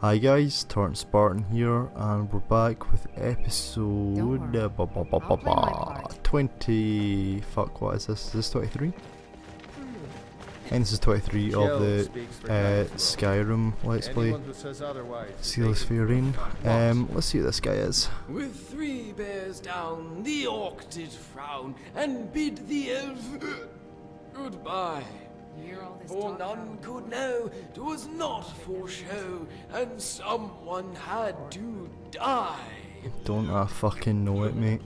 Hi guys, Tartan Spartan here, and we're back with episode 20. Fuck, what is this? Is this 23? And this is 23 of the Skyrim Let's Play. SKyrim. Let's see what this guy is. With 3 bears down, the orc did frown and bid the elf goodbye. For none could know 'twas not for show, and someone had to die. Don't I fucking know it, mate.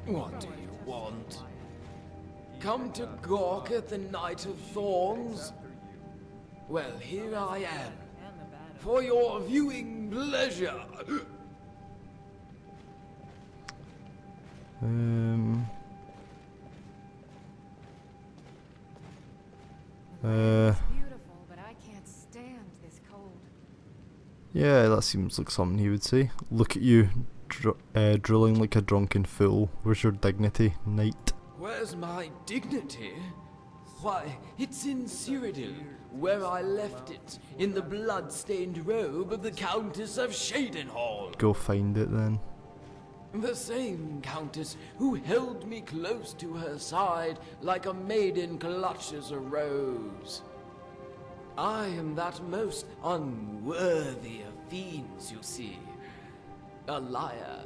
What do you want? Come to gawk at the Knight of Thorns? Well, here I am, for your viewing pleasure. It's beautiful, but I can't stand this cold. Yeah, that seems like something he would say. Look at you, drilling like a drunken fool. Where's your dignity, knight? Where's my dignity? Why, it's in Cyrodiil, where I left it, in the blood-stained robe of the Countess of Winterhold. Go find it then. The same Countess who held me close to her side like a maiden clutches a rose. I am that most unworthy of fiends, you see. A liar,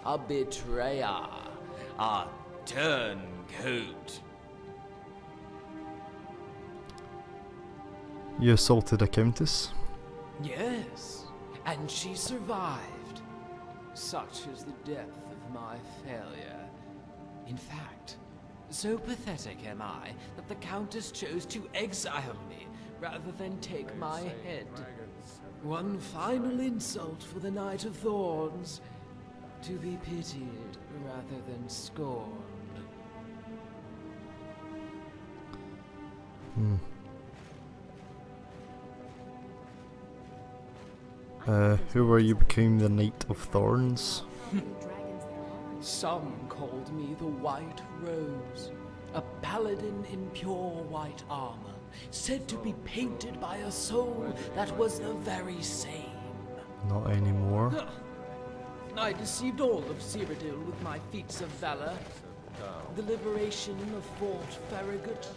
a betrayer, a turncoat. You assaulted a countess? Yes, and she survived. Such is the depth of my failure. In fact, so pathetic am I that the Countess chose to exile me rather than take my head. One final insult for the Knight of Thorns, to be pitied rather than scorned. Who were you became the Knight of Thorns? Some called me the White Rose, a paladin in pure white armor, said to be painted by a soul that was the very same. Not anymore. I deceived all of Cyrodiil with my feats of valor. The liberation of Fort Farragut,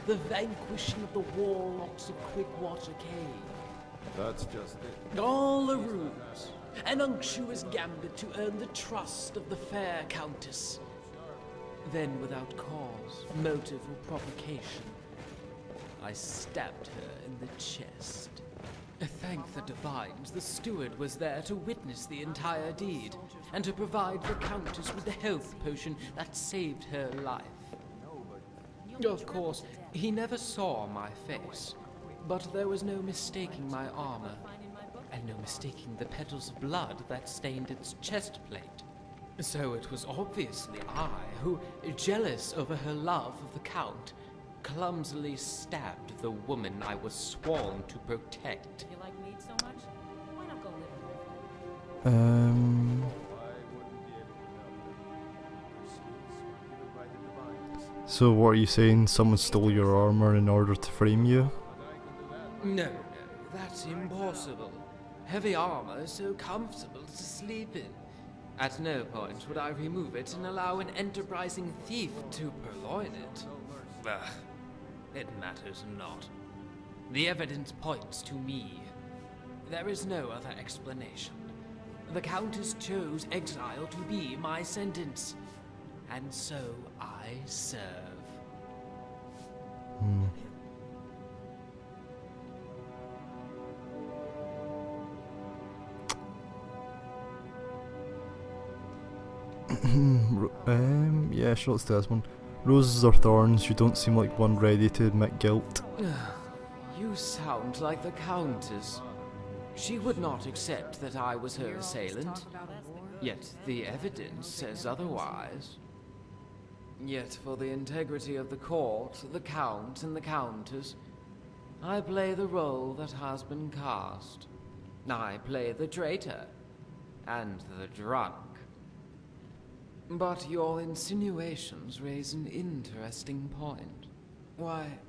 the vanquishing of the warlocks of Quickwater Cave. That's just it. All a ruse, an unctuous gambit to earn the trust of the fair Countess. Then, without cause, motive, or provocation, I stabbed her in the chest. Thank the divines, the steward was there to witness the entire deed, and to provide the Countess with the health potion that saved her life. Of course, he never saw my face, but there was no mistaking my armor, and no mistaking the petals of blood that stained its chest plate. So it was obviously I who, jealous over her love of the Count, clumsily stabbed the woman I was sworn to protect. You like meat so much? Why not go live in So what are you saying? Someone stole your armor in order to frame you? No, that's impossible. Heavy armor is so comfortable to sleep in. At no point would I remove it and allow an enterprising thief to purloin it. Ugh, it matters not. The evidence points to me. There is no other explanation. The Countess chose exile to be my sentence, and so I serve. Yeah, sure, let's do this one. Roses or thorns, you don't seem like one ready to admit guilt. You sound like the Countess. She would not accept that I was her assailant, yet the evidence says otherwise. Yet for the integrity of the court, the Count and the Countess, I play the role that has been cast. I play the traitor and the drunk. But your insinuations raise an interesting point. Why,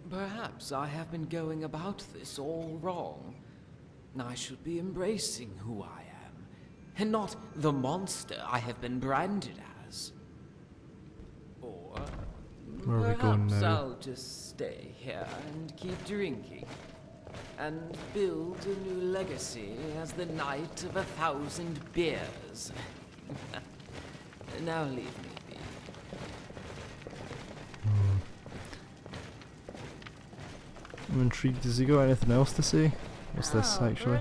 perhaps I have been going about this all wrong. I should be embracing who I am, and not the monster I have been branded as. Or Where are we going perhaps now? I'll just stay here and keep drinking, and build a new legacy as the Knight of 1,000 Beers. Now leave me be. I'm intrigued. Has he got anything else to say? What's this actually?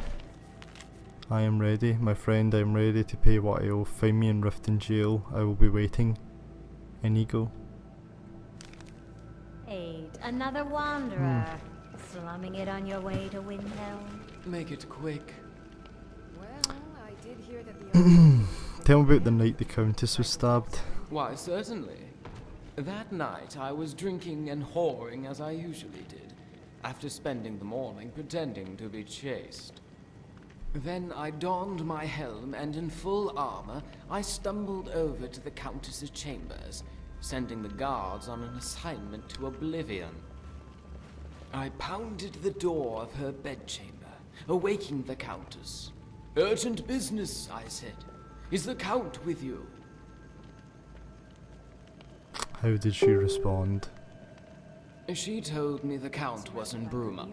I am ready, my friend. I am ready to pay what I owe. Find me in Riften jail. I will be waiting. Inigo. Aid, another wanderer. Slumming it on your way to Winterhold. Make it quick. Well, I did hear that the Tell me about the night the Countess was stabbed. Why, certainly. That night I was drinking and whoring as I usually did, after spending the morning pretending to be chaste. Then I donned my helm, and in full armor, I stumbled over to the Countess's chambers, sending the guards on an assignment to oblivion. I pounded the door of her bedchamber, awaking the Countess. "Urgent business," I said. "Is the Count with you?" How did she respond? She told me the Count was in Bruma,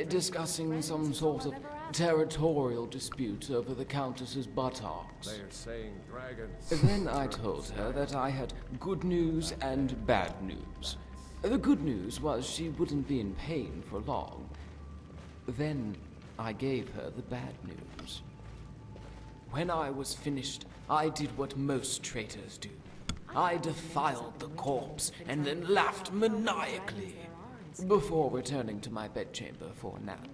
discussing some sort of territorial dispute over the Countess's buttocks. They're saying dragons. Then I told her that I had good news and bad news. The good news was she wouldn't be in pain for long. Then I gave her the bad news. When I was finished, I did what most traitors do. I defiled the corpse and then laughed maniacally before returning to my bedchamber for a nap.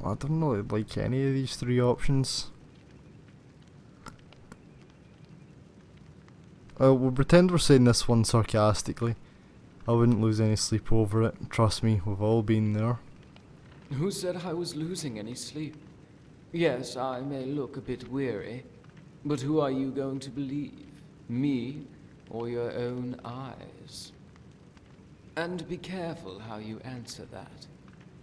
I don't know, like any of these three options. We'll pretend we're saying this one sarcastically. I wouldn't lose any sleep over it. Trust me, we've all been there. Who said I was losing any sleep? Yes, I may look a bit weary, but who are you going to believe? Me or your own eyes? And be careful how you answer that.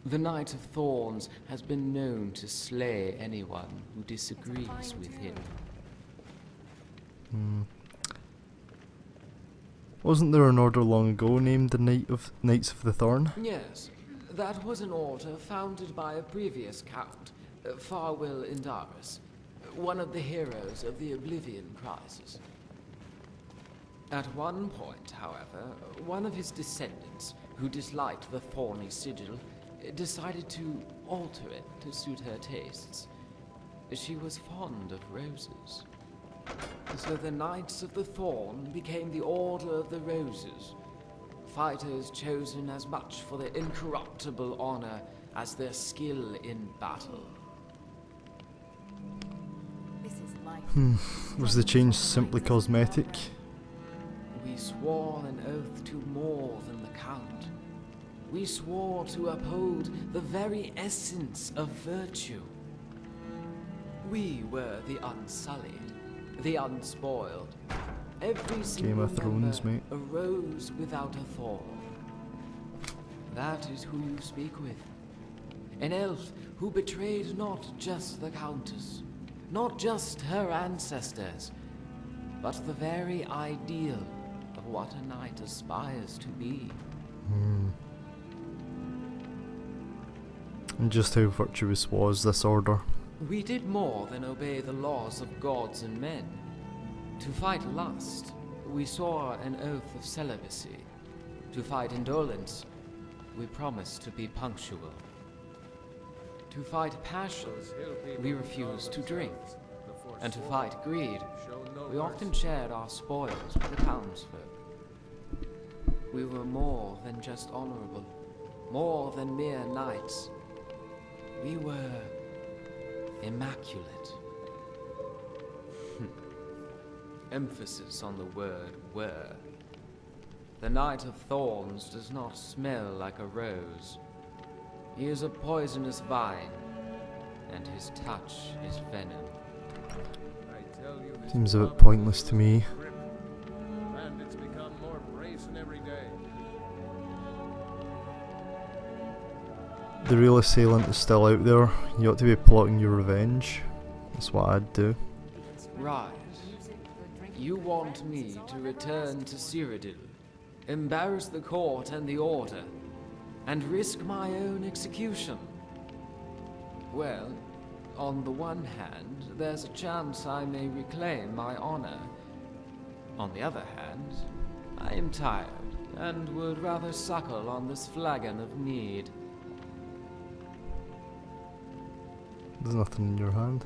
The Knight of Thorns has been known to slay anyone who disagrees with him. Wasn't there an order long ago named the Knights of the Thorn? Yes, that was an order founded by a previous count, Farwell Indaris, one of the heroes of the Oblivion Crisis. At one point, however, one of his descendants, who disliked the thorny sigil, decided to alter it to suit her tastes. She was fond of roses. So the Knights of the Thorn became the Order of the Roses, fighters chosen as much for their incorruptible honor as their skill in battle. This is life. Was the change simply cosmetic? We swore an oath to more than the Count. We swore to uphold the very essence of virtue. We were the unsullied, the unspoiled. Every single Game of Thrones, member mate. arose without a thorn. That is who you speak with. An elf who betrayed not just the Countess, not just her ancestors, but the very ideal of what a knight aspires to be. And just how virtuous was this order? We did more than obey the laws of gods and men. To fight lust, we swore an oath of celibacy. To fight indolence, we promised to be punctual. To fight passion, we refused to drink. And to fight greed, we often shared our spoils with the townsfolk. We were more than just honorable, more than mere knights. We were immaculate. Emphasis on the word were. The Knight of Thorns does not smell like a rose. He is a poisonous vine, and his touch is venom. Seems a bit pointless to me. And it's become more brazen every day. The real assailant is still out there. You ought to be plotting your revenge. That's what I'd do. Right. You want me to return to Cyrodiil, embarrass the court and the order, and risk my own execution? Well, on the one hand, there's a chance I may reclaim my honor. On the other hand, I am tired and would rather suckle on this flagon of mead. There's nothing in your hand.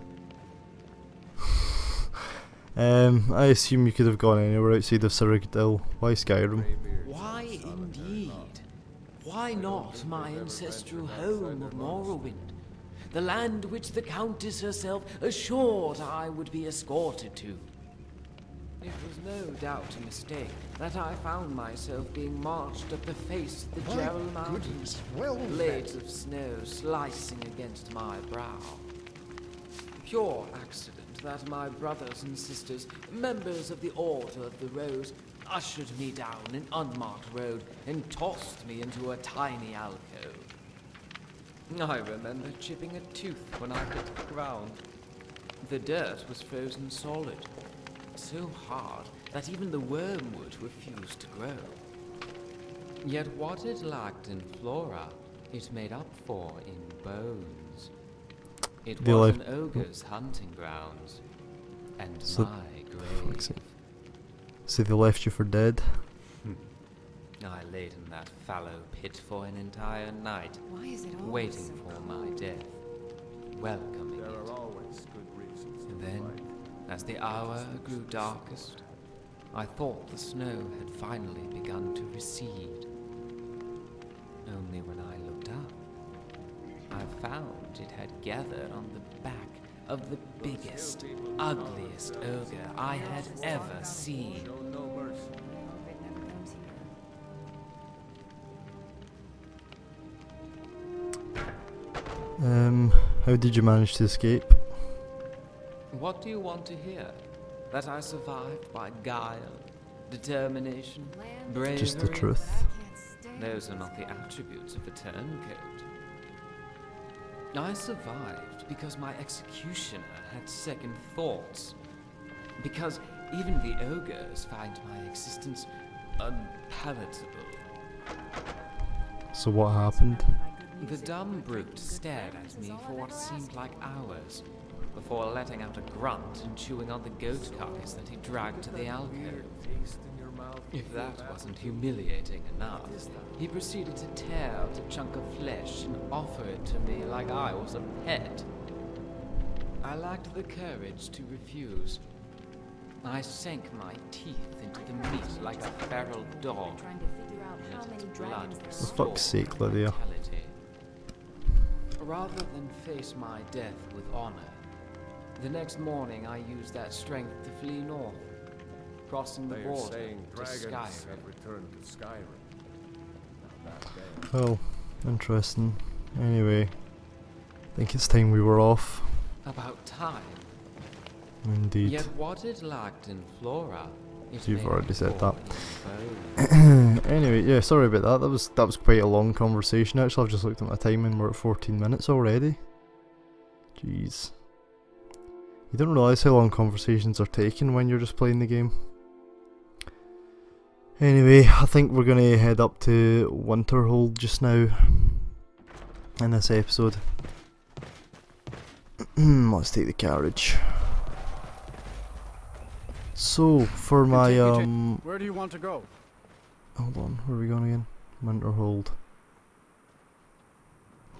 I assume you could have gone anywhere outside of Cyrodiil. Why Skyrim? Why indeed? Why not my ancestral home of Morrowind? The land which the Countess herself assured I would be escorted to. It was no doubt a mistake that I found myself being marched up the face of the Gerald Mountains, blades of snow slicing against my brow. Pure accident that my brothers and sisters, members of the Order of the Rose, ushered me down an unmarked road and tossed me into a tiny alcove. I remember chipping a tooth when I hit the ground. The dirt was frozen solid, so hard that even the wormwood refused to grow. Yet what it lacked in flora, it made up for in bones. It was an ogre's hunting grounds, and my grave. So they left you for dead? I laid in that fallow pit for an entire night, Why is it always waiting so for cold? my death, welcoming There it. are always good reasons. And then, as the hour grew darkest, I thought the snow had finally begun to recede. Only when I looked up, I found it had gathered on the back of the biggest, ugliest ogre I had ever seen. Show no mercy. Hope it never comes here. How did you manage to escape? What do you want to hear? That I survived by guile, determination, Land bravery? Just the truth. can't stand Those are not the attributes of a turncoat. I survived because my executioner had second thoughts. Because even the ogres find my existence unpalatable. So what happened? The dumb brute stared at me for what seemed like hours, before letting out a grunt and chewing on the goat carcass that he dragged to the alcove. Taste in your mouth. If that wasn't humiliating enough, he proceeded to tear out a chunk of flesh and offer it to me like I was a pet. I lacked the courage to refuse. I sank my teeth into the meat like a feral dog. Trying to figure out how Let many its blood dragons there For restore fuck's sake, Lydia. mortality. Rather than face my death with honor, the next morning I used that strength to flee north, crossing the They are border saying to dragons Skyrim. have returned to Skyrim. Now that day. Well, interesting. Anyway, I think it's time we were off. About time. Indeed. Yet what it lacked in flora, it You've made already up said for that. in bone. Anyway, yeah, sorry about that. That was quite a long conversation. Actually, I've just looked at my time and we're at 14 minutes already. Jeez. You don't realise how long conversations are taken when you're just playing the game. Anyway, I think we're going to head up to Winterhold just now in this episode. Let's take the carriage. So, for my, Where do you want to go? hold on, where are we going again? Winterhold.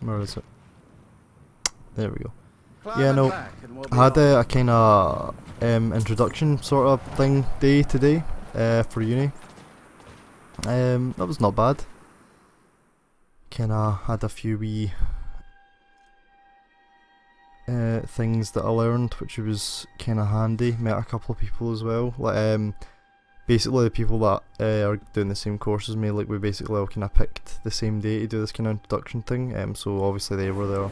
Where is it? There we go. Climb Yeah, and no, back and we'll be I had on. a kind of introduction sort of thing day today for uni. That was not bad. Kind of had a few wee things that I learned, which was kind of handy. Met a couple of people as well. Like basically the people that are doing the same course as me. Like we basically all kind of picked the same day to do this kind of introduction thing. So obviously they were there.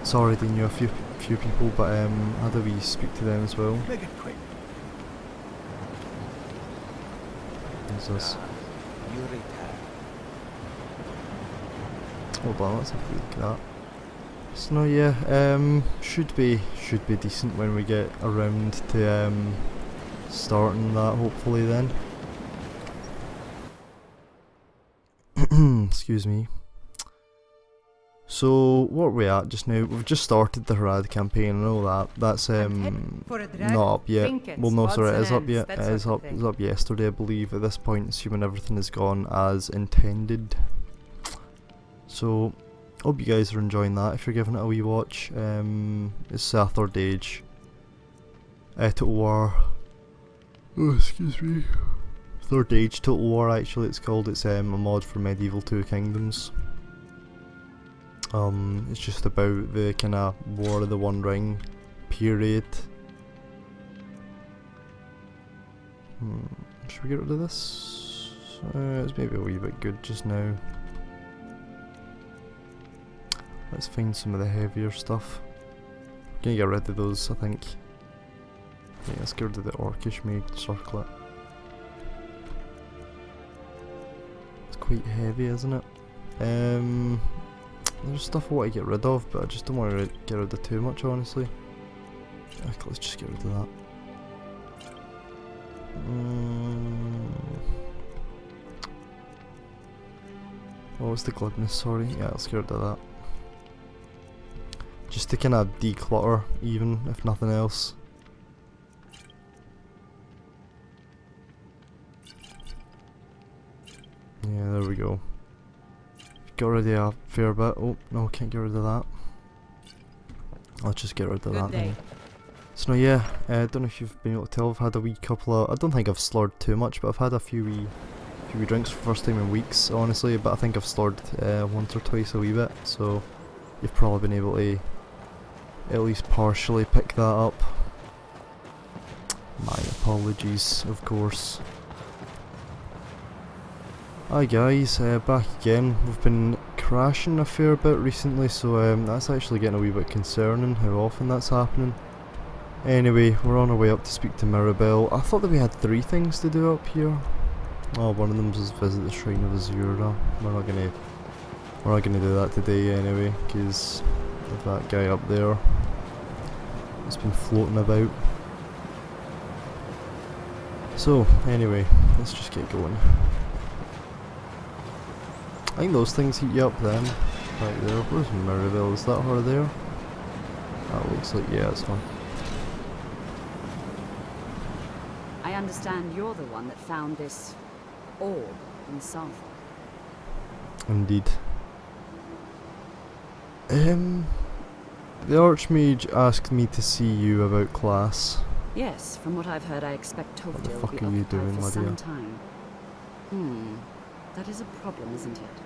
So I already knew a few people, but I had a wee speak to them as well. Make it quick. is this? Hold on, let's have a look at that. So no, yeah, should be decent when we get around to starting that, hopefully then. Excuse me. So what are we at just now? We've just started the Harad campaign and all that. That's not up yet. Well, no, sorry, it is up yet. It is up. It was up yesterday, I believe. At this point, assuming everything has gone as intended. So hope you guys are enjoying that. If you're giving it a wee watch, it's the third age. Total War. Oh, excuse me. Third Age Total War, actually, it's called. It's a mod for Medieval Two Kingdoms. It's just about the kind of War of the One Ring period. Should we get rid of this? It's maybe a wee bit good just now. Let's find some of the heavier stuff. Gonna get rid of those, I think. Yeah, let's get rid of the Orcish Mage circlet. It's quite heavy, isn't it? There's stuff I want to get rid of, but I just don't want to get rid of too much, honestly. Okay, let's just get rid of that. What was the glibness, sorry? Yeah, let's get rid of that. Just to kind of declutter, even, if nothing else. Yeah, there we go. Got rid of a fair bit. Oh, no, can't get rid of that. Let's just get rid of that then. So no, yeah, I don't know if you've been able to tell, I've had a wee couple of, I don't think I've slurred too much, but I've had a few wee drinks for the first time in weeks, honestly, but I think I've slurred once or twice a wee bit, so you've probably been able to at least partially pick that up. My apologies, of course. Hi guys, back again. We've been crashing a fair bit recently, so that's actually getting a wee bit concerning how often that's happening. Anyway, we're on our way up to speak to Mirabelle. I thought that we had 3 things to do up here. Oh, one of them was visit the Shrine of Azura. We're not gonna do that today anyway, because of that guy up there. It's been floating about. So, anyway, let's just get going. I think those things heat you up then. Right there. Where's Mirabelle? Is that her there? That looks like, yeah, it's her. I understand you're the one that found this orb in Sarthor. Indeed. The Archmage asked me to see you about class. Yes, from what I've heard, I expect Tofdil What the will fuck be are you occupied doing, for Lydia? some time. That is a problem, isn't it?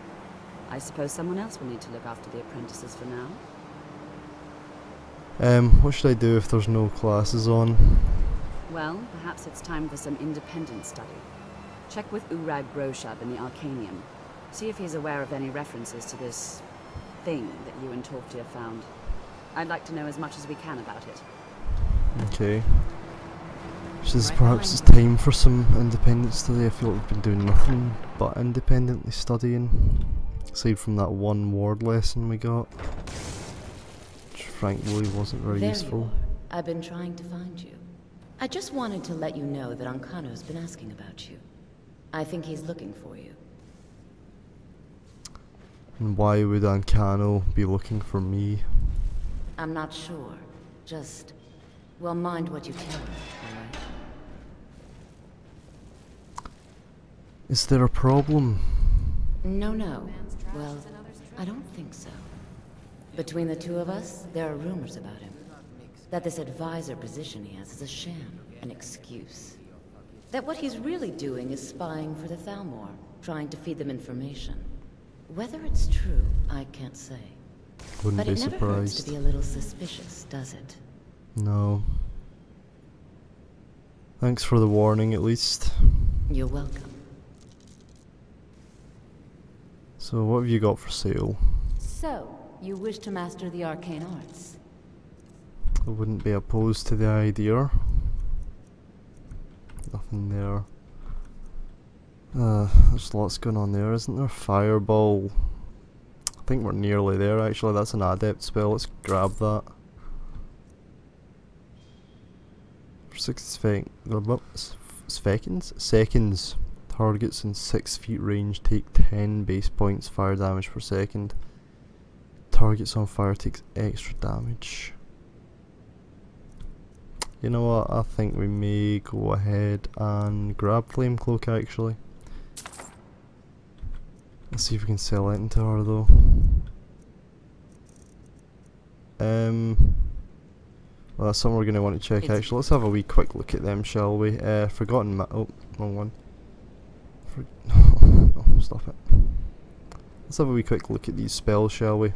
I suppose someone else will need to look after the apprentices for now. What should I do if there's no classes on? Well, perhaps it's time for some independent study. Check with Urag Groshab in the Arcanium. See if he's aware of any references to this thing that you and Tofdil found. I'd like to know as much as we can about it. Okay. Says perhaps it's time for some independent study. I feel like we've been doing nothing but independently studying. Aside from that one ward lesson we got. Which frankly wasn't very useful. I've been trying to find you. I just wanted to let you know that Ancano's been asking about you. I think he's looking for you. And why would Ancano be looking for me? I'm not sure. Just, well, mind what you tell me, alright? Is there a problem? No. Well, I don't think so. Between the two of us, there are rumors about him. That this advisor position he has is a sham, an excuse. That what he's really doing is spying for the Thalmor, trying to feed them information. Whether it's true, I can't say. Wouldn't be But it never hurts surprised. to be a little suspicious, does it? No. Thanks for the warning, at least. You're welcome. So, what have you got for sale? So, you wish to master the arcane arts? I wouldn't be opposed to the idea. Nothing there. There's lots going on there, isn't there? Fireball. I think we're nearly there actually. That's an adept spell. Let's grab that. For 6 seconds, targets in 6 feet range take 10 base points fire damage per second. Targets on fire takes extra damage. You know what? I think we may go ahead and grab Flame Cloak actually. Let's see if we can sell it into her though. Well, that's something we're going to want to check actually. Let's have a wee quick look at them, shall we? Forgotten oh, wrong one. Oh, stop it. Let's have a wee quick look at these spells, shall we?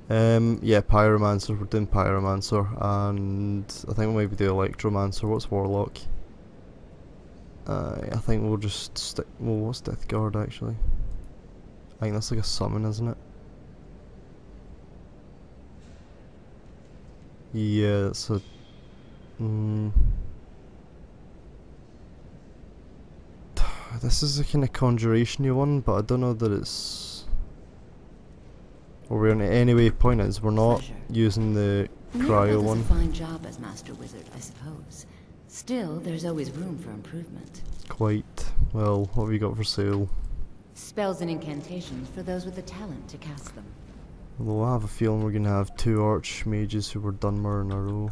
Yeah, Pyromancer, we're doing Pyromancer, and I think we maybe do Electromancer. What's Warlock? I think we'll just stick, well, what's Death Guard actually? I think that's like a summon, isn't it? Yeah, it's a... This is a kind of conjuration-y one, but I don't know that it's... Or we're anyway, point is, we're not using the cryo one. A fine job as Master Wizard, I suppose. Still, there's always room for improvement. Quite. Well, what have you got for sale? Spells and incantations for those with the talent to cast them. Although I have a feeling we're gonna have 2 archmages who were Dunmer in a row.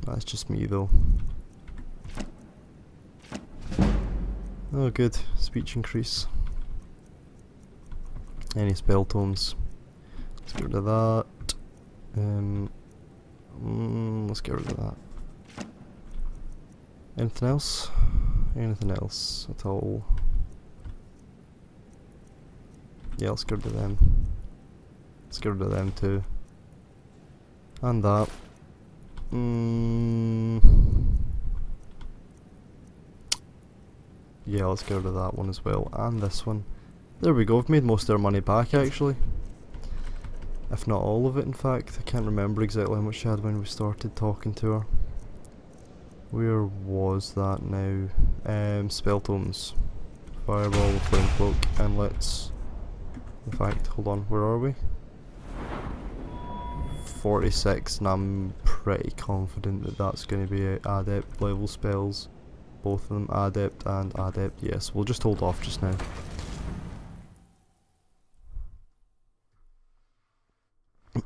That's just me though. Oh good, speech increase. Any spell tomes? Let's get rid of that. Let's get rid of that. Anything else? Anything else at all? Yeah, let's get rid of them. Let's get rid of them too. And that. Yeah, let's get rid of that one as well. And this one. There we go, we've made most of our money back actually. If not all of it in fact. I can't remember exactly how much she had when we started talking to her. Where was that now? Spell tomes. Fireball, Flame Cloak, and let's... In fact, hold on, where are we? 46, and I'm pretty confident that that's going to be adept level spells. Both of them, adept and adept. Yes, we'll just hold off just now.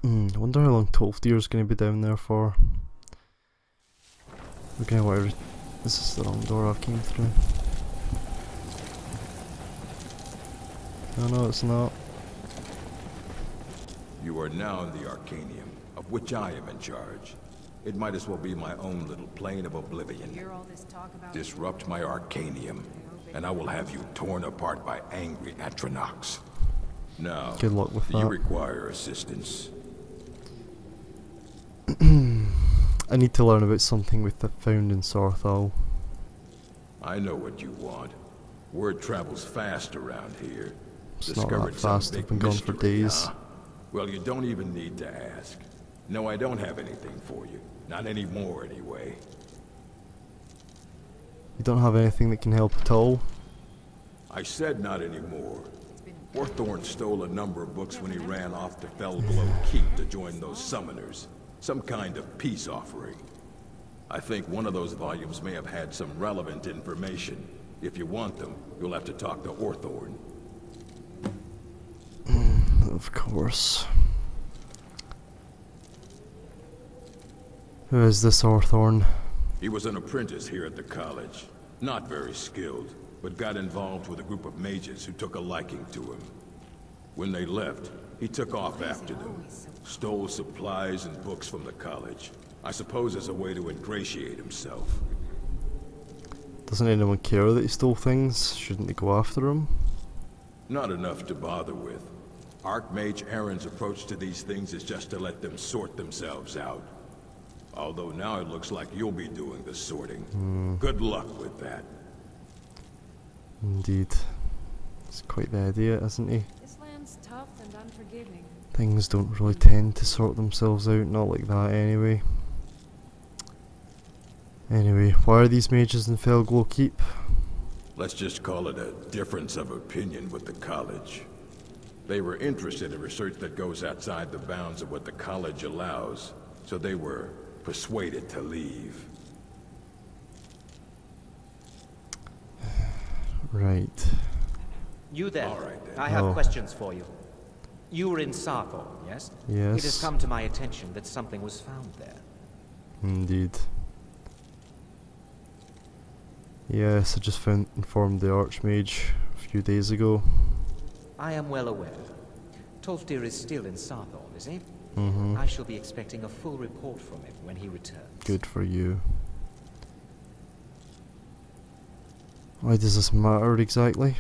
I wonder how long Tolfdir is going to be down there for. We're going to wire. This is the wrong door I've came through. No, it's not. You are now in the Arcanium, of which I am in charge. It might as well be my own little plane of oblivion. Disrupt my Arcanium, and I will have you torn apart by angry Atronachs. Now, good luck with that. You require assistance. I need to learn about something with the found in Sorthal. I know what you want. Word travels fast around here. It's not that fast, I've been gone for days. Huh? Well, you don't even need to ask. No, I don't have anything for you. Not anymore, anyway. You don't have anything that can help at all? I said not anymore. Orthorn stole a number of books when he ran off to Felglow Keep to join those summoners. Some kind of peace offering. I think one of those volumes may have had some relevant information. If you want them, you'll have to talk to Orthorn. Of course. Who is this Orthorn? He was an apprentice here at the college. Not very skilled, but got involved with a group of mages who took a liking to him. When they left, he took off after them. Stole supplies and books from the college. I suppose as a way to ingratiate himself. Doesn't anyone care that he stole things? Shouldn't they go after him? Not enough to bother with. Archmage Aaron's approach to these things is just to let them sort themselves out. Although now it looks like you'll be doing the sorting. Good luck with that. Indeed. It's quite the idea, isn't he? This land's tough and unforgiving. Things don't really tend to sort themselves out, not like that anyway. Anyway, why are these mages in Felglow Keep? Let's just call it a difference of opinion with the college. They were interested in research that goes outside the bounds of what the college allows, so they were persuaded to leave. Right. You there. All right, then. I have questions for you. You were in Sarthorn, yes? Yes. It has come to my attention that something was found there. Indeed. Yes, I just informed the Archmage a few days ago. I am well aware. Tolfdir is still in Sarthorn, is he? Mm-hmm. I shall be expecting a full report from him when he returns. Good for you. Why does this matter exactly?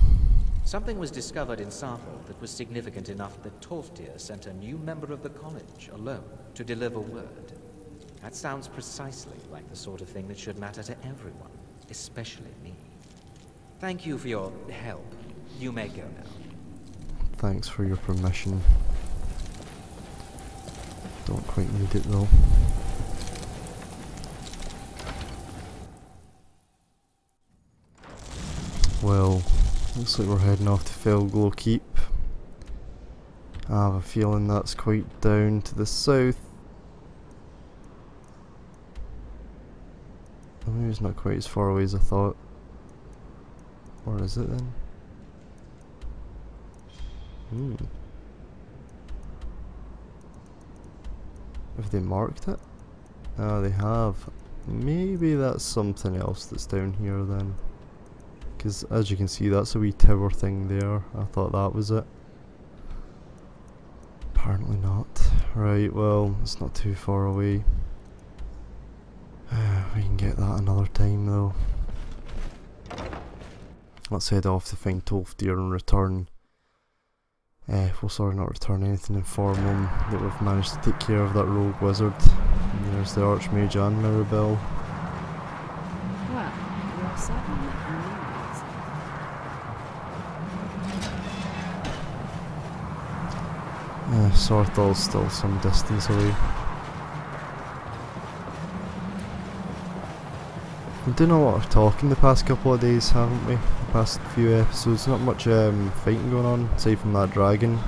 Something was discovered in Sarthorn that was significant enough that Tolfdir sent a new member of the college alone to deliver word. That sounds precisely like the sort of thing that should matter to everyone, especially me. Thank you for your help. You may go now. Thanks for your permission. Don't quite need it though. Well, looks like we're heading off to Felglow Keep. I have a feeling that's quite down to the south. Or maybe it's not quite as far away as I thought. Or is it then? Have they marked it? Ah, they have. Maybe that's something else that's down here then. Because as you can see, that's a wee tower thing there. I thought that was it. Apparently not. Right, well, it's not too far away. We can get that another time though. Let's head off to find Tolfdir and return. Well, sorry, not return anything, inform them that we've managed to take care of that rogue wizard. And there's the Archmage and Mirabelle. Well, you're certainly making news. Sarthal's still some distance away. We've been doing a lot of talking the past couple of days, haven't we? The past few episodes. Not much fighting going on, aside from that dragon.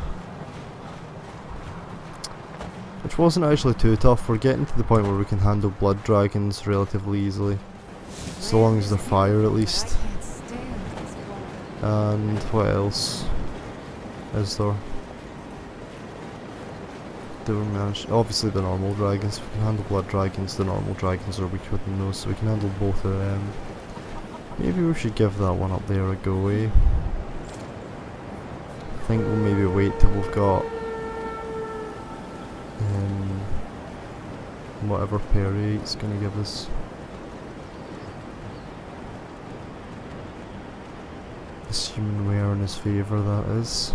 Which wasn't actually too tough. We're getting to the point where we can handle blood dragons relatively easily. So long as they're fire at least. And what else is there? Obviously the normal dragons. If we can handle blood dragons, the normal dragons are weaker than those, so we can handle both of them. Maybe we should give that one up there a go, eh? I think we'll maybe wait till we've got whatever parry it's gonna give us. Assuming we are in his favour, that is.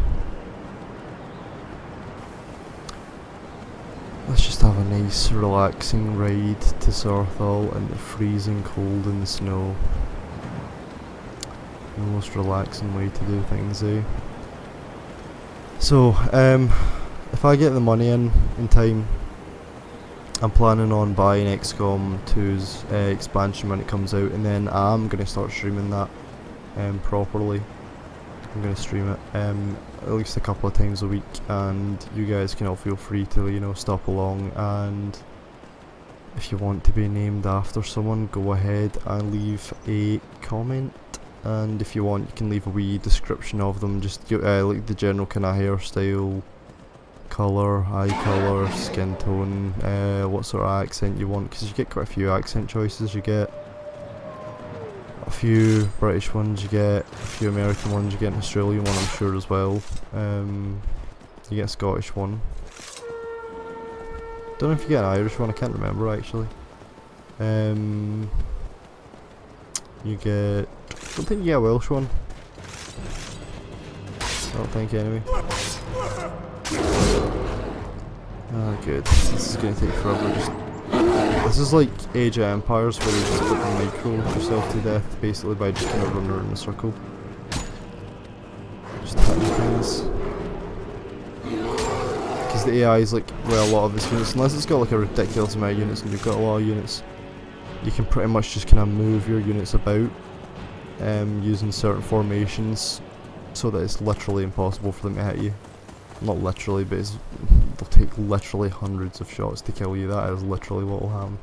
Let's just have a nice relaxing ride to Sarthal in the freezing cold and the snow. The most relaxing way to do things, eh? So, if I get the money in time, I'm planning on buying XCOM 2's expansion when it comes out, and then I'm going to start streaming that properly. I'm going to stream it at least a couple of times a week, and you guys can all feel free to, you know, stop along, and if you want to be named after someone, go ahead and leave a comment, and if you want you can leave a wee description of them, just like the general kind of hairstyle, colour, eye colour, skin tone, what sort of accent you want, because you get quite a few accent choices. You get a few British ones, you get a few American ones, you get an Australian one I'm sure as well, you get a Scottish one, don't know if you get an Irish one, I can't remember actually, you get, I don't think you get a Welsh one, I don't think anyway. Ah, good, this is going to take forever. This is like Age of Empires where you just fucking micro yourself to death basically by just kind of running around in a circle. Just hitting things. Because the AI is like, well, a lot of its units, unless it's got like a ridiculous amount of units and you've got a lot of units, you can pretty much just kind of move your units about using certain formations so that it's literally impossible for them to hit you. Not literally, but they'll take literally hundreds of shots to kill you. That is literally what will happen.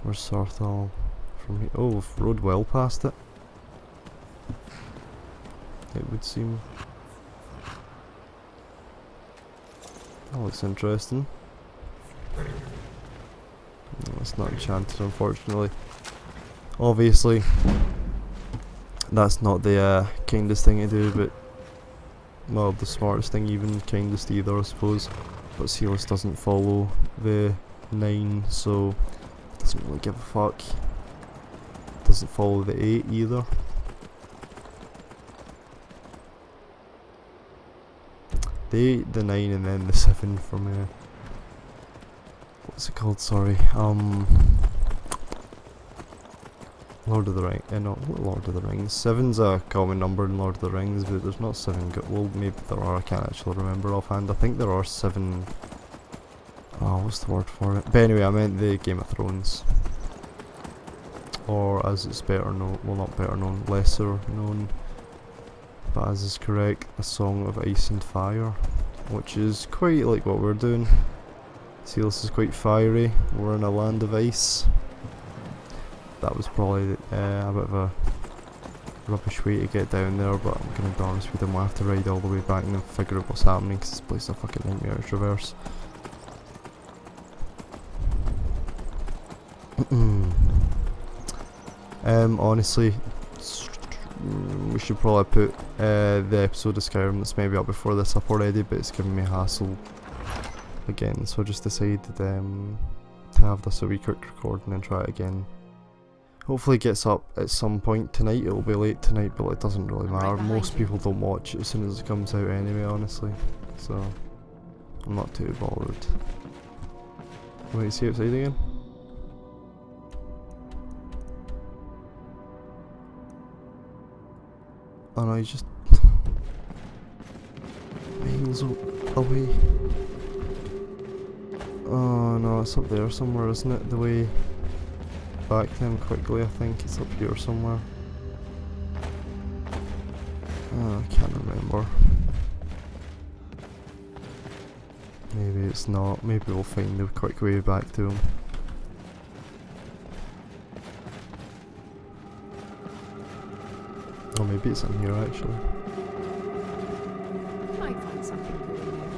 Where's Sarthal from here? Oh, we've rode well past it. It would seem. That looks interesting. No, it's not enchanted, unfortunately. Obviously, that's not the kindest thing to do, but well, the smartest thing, even kindest either, I suppose. But Silas doesn't follow the 9, so doesn't really give a fuck. Doesn't follow the 8 either. The 8, the 9, and then the 7 from what's it called? Sorry, Lord of the Rings. No, Lord of the Rings. 7's a common number in Lord of the Rings, but there's not 7. Well, maybe there are. I can't actually remember offhand. I think there are 7. Oh, what's the word for it? But anyway, I meant the Game of Thrones, or as it's better known. Well, not better known, lesser known, but as is correct, A Song of Ice and Fire, which is quite like what we're doing. Silas is quite fiery. We're in a land of ice. That was probably a bit of a rubbish way to get down there, but I'm gonna be honest with him, we'll have to ride all the way back and then figure out what's happening, because this place is a fucking nightmare to traverse. Honestly, we should probably put the episode of Skyrim that's maybe up before this up already, but it's giving me hassle again, so I just decided to have this a wee quick recording and try it again. Hopefully it gets up at some point tonight. It'll be late tonight, but it doesn't really matter. Most people don't watch it as soon as it comes out anyway, honestly, so I'm not too bothered. Wait, see outside again? Oh no, he's just miles away. Oh no, it's up there somewhere, isn't it? The way back to him quickly, I think it's up here somewhere. Oh, I can't remember. Maybe it's not. Maybe we'll find the quick way back to him. Or maybe it's in here actually. Might find something good in there.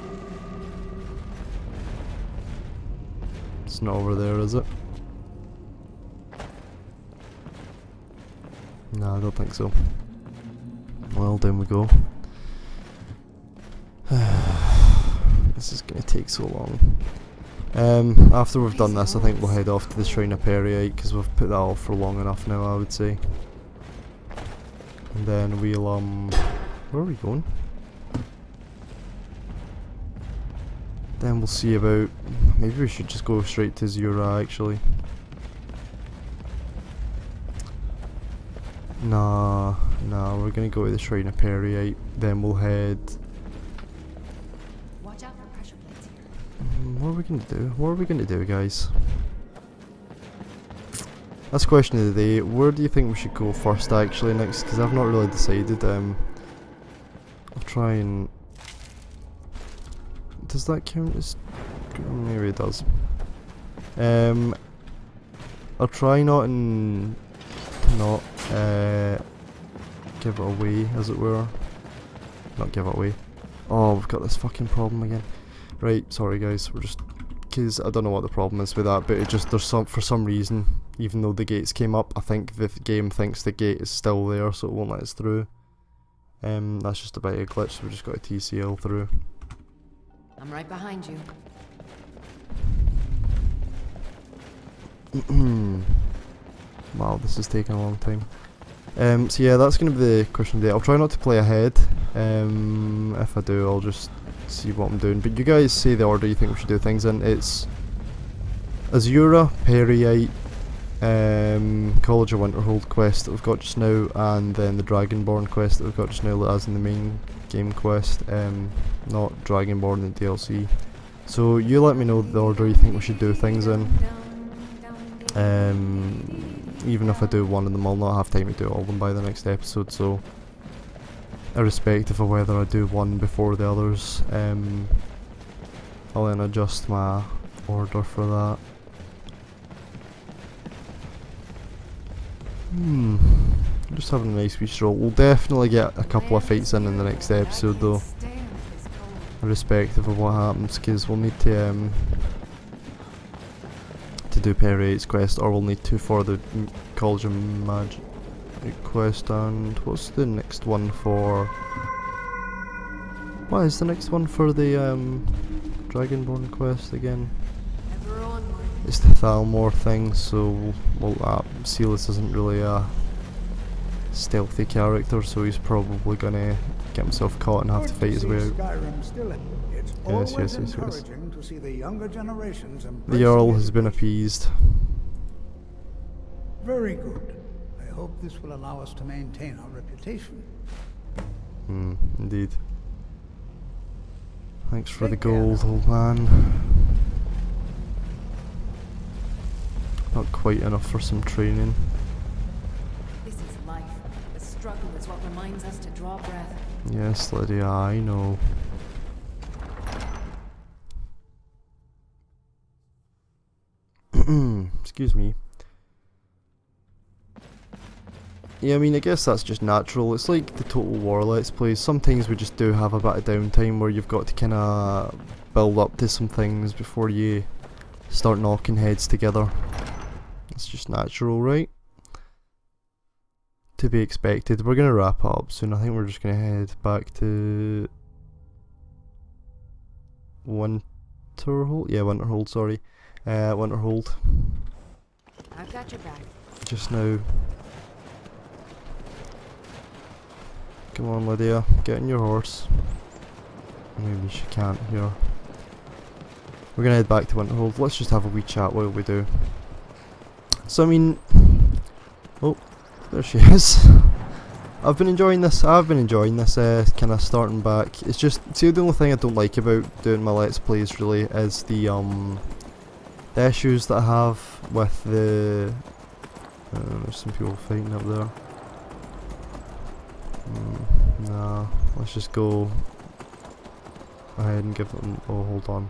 It's not over there, is it? No, I don't think so. Well, down we go. This is gonna take so long. After we've done this, I think we'll head off to the Shrine of Periite, because we've put that off for long enough now, I would say. And then we'll, where are we going? Then we'll see about, maybe we should just go straight to Zura, actually. Nah, we're gonna go to the Shrine of Periite, then we'll head... Watch out for pressure plates here. What are we gonna do? What are we gonna do, guys? That's the question of the day. Where do you think we should go first, actually, next? Because I've not really decided. I'll try and... Does that count as... Maybe it does. I'll try not and... not give it away, as it were. Not give it away. Oh, we've got this fucking problem again. Right, sorry guys, we're just... Because I don't know what the problem is with that, but it just, there's some, for some reason, even though the gates came up, I think the game thinks the gate is still there, so it won't let us through. That's just a bit of a glitch, so we just got a TCL through. I'm right behind you. Wow, this is taking a long time. So yeah, that's going to be the question of the day. I'll try not to play ahead. If I do, I'll just see what I'm doing. But you guys say the order you think we should do things in. It's Azura, Periite, College of Winterhold quest that we've got just now, and then the Dragonborn quest that we've got just now as in the main game quest, not Dragonborn in DLC. So you let me know the order you think we should do things in. even if I do one of them, I'll not have time to do all of them by the next episode, so irrespective of whether I do one before the others, I'll then adjust my order for that. Just having a nice wee stroll. We'll definitely get a couple of fights in the next episode though, irrespective of what happens, because we'll need to do Perrate's quest, or we'll need to for the College of Mage quest. And what's the next one for? What is the next one for the Dragonborn quest again? It's the Thalmor thing, so well, Silas isn't really a stealthy character, so he's probably gonna get himself caught and have to fight his way out. Yes. The Earl has been appeased. Very good. I hope this will allow us to maintain our reputation. Indeed. Thanks for the gold, old man. Not quite enough for some training. This is life. The struggle is what reminds us to draw breath. Yes, Lydia, I know. Excuse me. Yeah, I mean, I guess that's just natural. It's like the Total War Let's Plays. Sometimes we just do have a bit of downtime where you've got to kind of build up to some things before you start knocking heads together. It's just natural, right? To be expected. We're going to wrap up soon. I think we're just going to head back to Winterhold? Yeah, Winterhold, sorry. Winterhold. I've got your back. Just now. Come on, Lydia, get on your horse. Maybe she can't here. We're gonna head back to Winterhold. Let's just have a wee chat while we do. So I mean, oh, there she is. I've been enjoying this. Kind of starting back. It's just, see, the only thing I don't like about doing my Let's Plays really is the issues that I have with the. There's some people fighting up there. Nah, let's just go ahead and give them. Oh, hold on.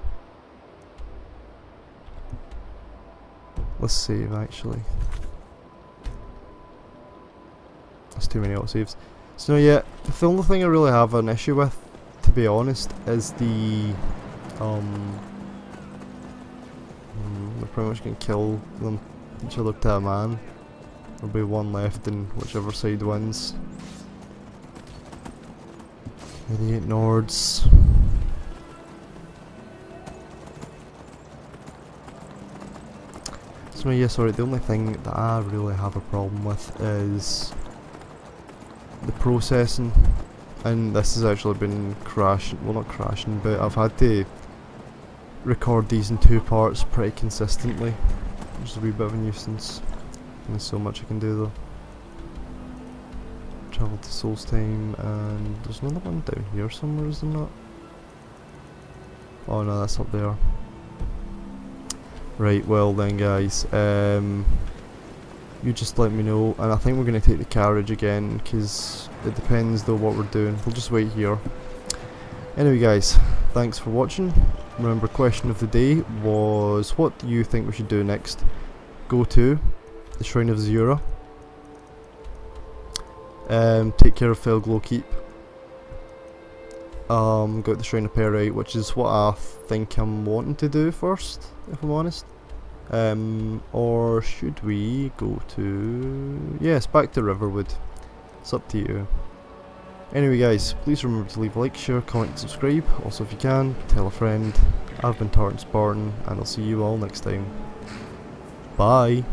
Let's save actually. That's too many autosaves. So yeah, the only thing I really have an issue with, to be honest, is the we're pretty much gonna kill them each other to a man. There'll be one left and whichever side wins. Idiot Nords. So yeah, sorry, the only thing that I really have a problem with is the processing, and this has actually been crashing, well not crashing, but I've had to record these in 2 parts pretty consistently, which is a wee bit of a nuisance. There's so much I can do though. Travel to Soul's Time, and there's another one down here somewhere, is there not? Oh no, that's up there. Right, well then guys, you just let me know, and I think we're going to take the carriage again, because it depends though what we're doing. We'll just wait here. Anyway guys, thanks for watching. Remember, question of the day was, what do you think we should do next? Go to the Shrine of Zura. Take care of Felglow Keep. Go to the Shrine of Perrate, which is what I think I'm wanting to do first, if I'm honest. Or should we go to... yes, back to Riverwood. It's up to you. Anyway guys, please remember to leave a like, share, comment and subscribe. Also if you can, tell a friend. I've been Tartan Spartan, and I'll see you all next time. Bye!